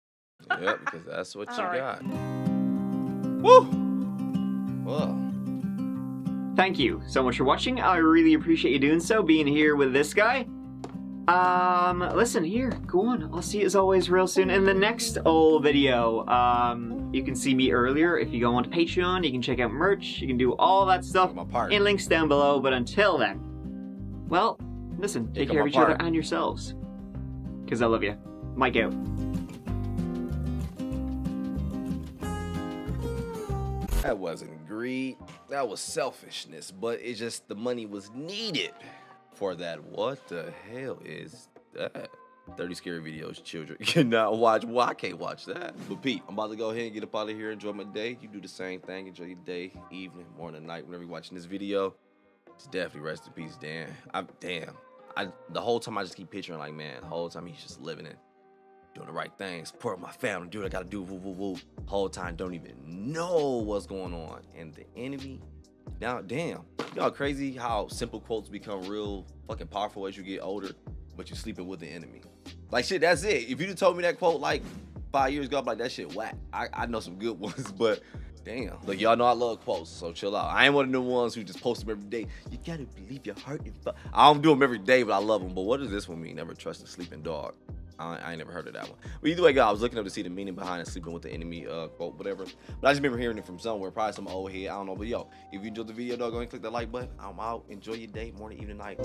Yeah, because that's what you got. Woo! Well. Thank you so much for watching. I really appreciate you doing so, being here with this guy. Listen, here, go on. I'll see you as always real soon in the next old video. You can see me earlier if you go on to Patreon. You can check out merch. You can do all that stuff in links down below. But until then, well, listen, take care of each other and yourselves. Because I love you. Mike out. That wasn't greed. That was selfishness. But it's just the money was needed for that. What the hell is that? 30 scary videos children cannot watch. Well, I can't watch that. But Pete, I'm about to go ahead and get up out of here. Enjoy my day. You do the same thing. Enjoy your day, evening, morning, night, whenever you're watching this video. It's definitely rest in peace, Dan. The whole time I just keep picturing like, man, the whole time he's just living in, doing the right things, support my family, do what I gotta do, woo, woo, woo. Whole time don't even know what's going on. And the enemy, now, damn. You know how crazy how simple quotes become real fucking powerful as you get older, but you're sleeping with the enemy. Like, shit, that's it. If you'd have told me that quote like 5 years ago, I'm like, that shit whack. I know some good ones, but damn. Look, y'all know I love quotes, so chill out. I ain't one of the ones who just post them every day. You gotta believe your heart and I don't do them every day, but I love them. But what does this one mean? Never trust a sleeping dog. I ain't never heard of that one. But either way, guys, I was looking up to see the meaning behind it, sleeping with the enemy quote, whatever. But I just remember hearing it from somewhere, probably some old head, I don't know. But yo, if you enjoyed the video, dog, go ahead and click that like button. I'm out. Enjoy your day, morning, evening, night.